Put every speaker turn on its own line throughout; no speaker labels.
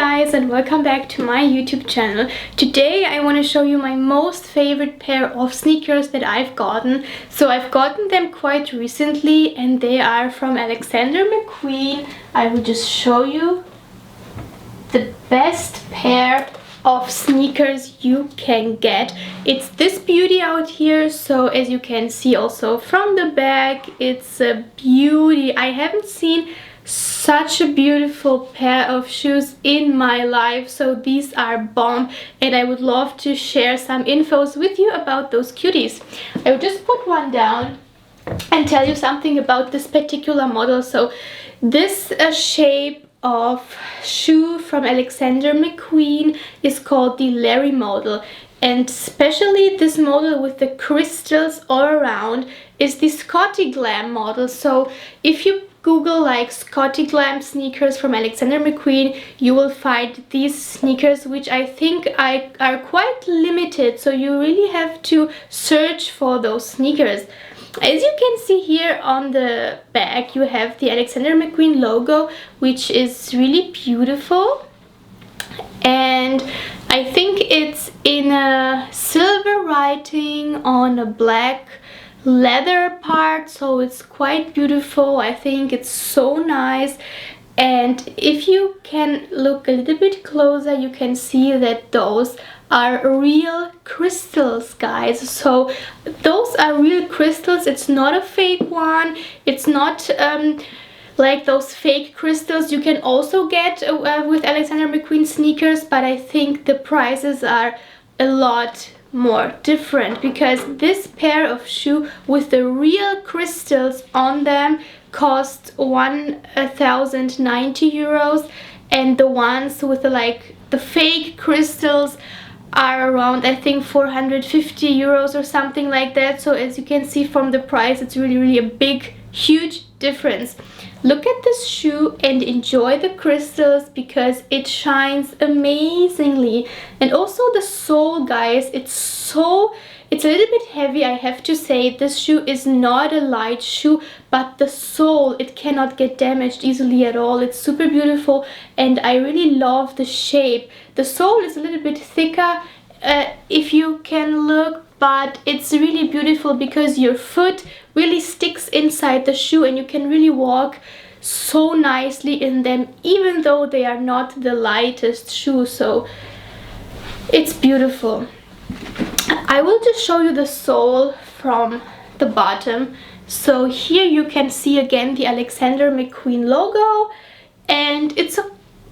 guys, and welcome back to my YouTube channel. Today I want to show you my most favorite pair of sneakers that I've gotten. So I've gotten them quite recently and they are from Alexander McQueen. I will just show you the best pair of sneakers you can get. It's this beauty out here. So as you can see also from the back, it's a beauty. I haven't seen such a beautiful pair of shoes in my life. So these are bomb and I would love to share some infos with you about those cuties. I will just put one down and tell you something about this particular model. So this shape of shoe from Alexander McQueen is called the Larry model, and especially this model with the crystals all around is the Scotty Glam model. So if you Google like Scotty Glam sneakers from Alexander McQueen, you will find these sneakers, which I think are quite limited, so you really have to search for those sneakers. As you can see here on the back, you have the Alexander McQueen logo, which is really beautiful, and I think it's in a silver writing on a black leather part, so it's quite beautiful. I think it's so nice. And if you can look a little bit closer, you can see that those are real crystals, guys. So those are real crystals. It's not a fake one. It's not like those fake crystals you can also get with Alexander McQueen sneakers, but I think the prices are a lot more different, because this pair of shoe with the real crystals on them cost 1,090 euros, and the ones with the fake crystals are around, I think, 450 euros or something like that. So as you can see from the price, it's really a big, huge difference. Look at this shoe and enjoy the crystals because it shines amazingly. And also the sole, guys, it's a little bit heavy, I have to say. This shoe is not a light shoe, but the sole, it cannot get damaged easily at all. It's super beautiful and I really love the shape. The sole is a little bit thicker, if you can look, but it's really beautiful because your foot really sticks inside the shoe and you can really walk so nicely in them, even though they are not the lightest shoe. So it's beautiful. I will just show you the sole from the bottom. So here you can see again the Alexander McQueen logo, and it's a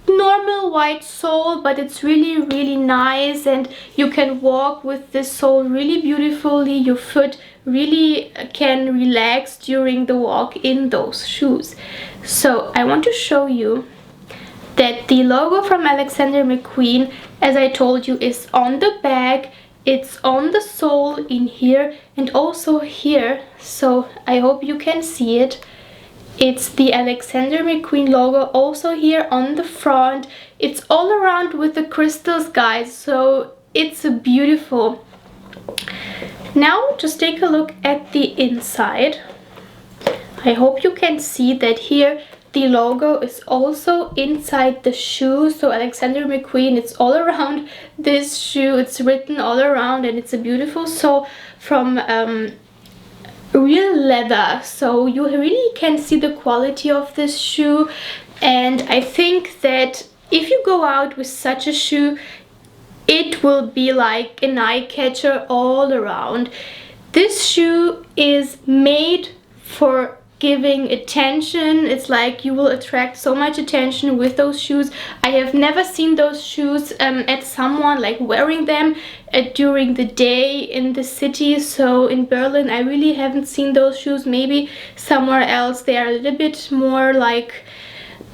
normal white sole, but it's really nice, and you can walk with this sole really beautifully. Your foot really can relax during the walk in those shoes. So I want to show you that the logo from Alexander McQueen, as I told you, is on the back. It's on the sole in here and also here, so I hope you can see it. It's the Alexander McQueen logo also here on the front. It's all around with the crystals, guys, so it's beautiful. Now just take a look at the inside. I hope you can see that here the logo is also inside the shoe. So Alexander McQueen, it's all around this shoe. It's written all around, and it's a beautiful sole from real leather, so you really can see the quality of this shoe. And I think that if you go out with such a shoe, it will be like an eye catcher all around. This shoe is made for giving attention. It's like you will attract so much attention with those shoes. I have never seen those shoes at someone like wearing them during the day in the city. So in Berlin I really haven't seen those shoes. Maybe somewhere else they are a little bit more like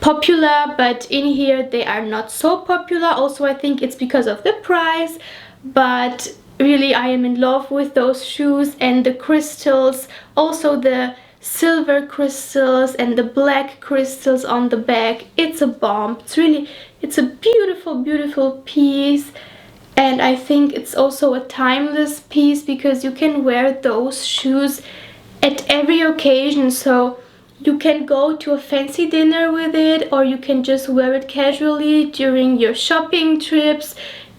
popular, but in here they are not so popular. Also I think it's because of the price, but really I am in love with those shoes. And the crystals, also the silver crystals and the black crystals on the back, it's a bomb. It's a beautiful piece, and I think it's also a timeless piece because you can wear those shoes at every occasion. So You can go to a fancy dinner with it, or you can just wear it casually during your shopping trips.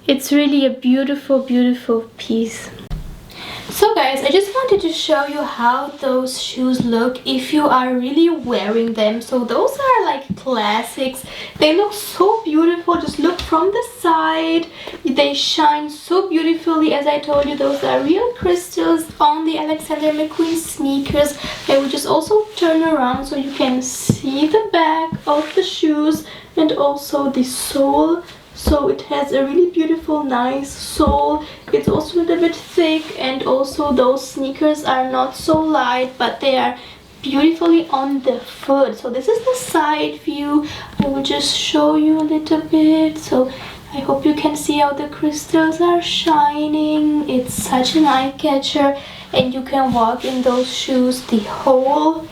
It's really a beautiful, beautiful piece. So guys, I just wanted to show you how those shoes look if you are really wearing them. So those are like classics. They look so beautiful. Just look from the side. They shine so beautifully. As I told you, those are real crystals on the Alexander McQueen sneakers. I will just also turn around so you can see the back of the shoes and also the sole. So it has a really beautiful, nice sole. It's also a little bit thick, and also those sneakers are not so light, but they are beautifully on the foot. So this is the side view. I will just show you a little bit. So I hope you can see how the crystals are shining. It's such an eye catcher, and you can walk in those shoes the whole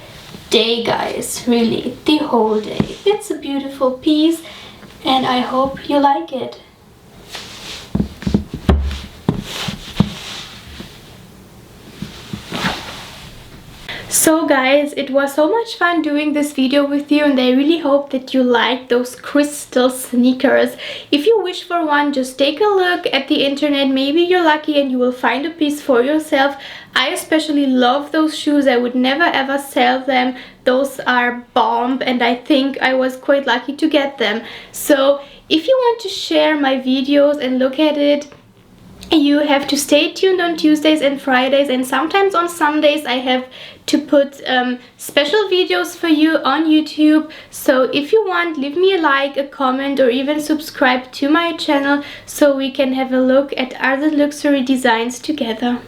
day, guys. Really, the whole day. It's a beautiful piece, and I hope you like it. So guys, it was so much fun doing this video with you, and I really hope that you like those crystal sneakers. If you wish for one, just take a look at the internet. Maybe you're lucky and you will find a piece for yourself. I especially love those shoes. I would never ever sell them. Those are bomb, and I think I was quite lucky to get them. So if you want to share my videos and look at it, you have to stay tuned on Tuesdays and Fridays, and sometimes on Sundays I have to put special videos for you on YouTube. So if you want, leave me a like, a comment, or even subscribe to my channel so we can have a look at other luxury designs together.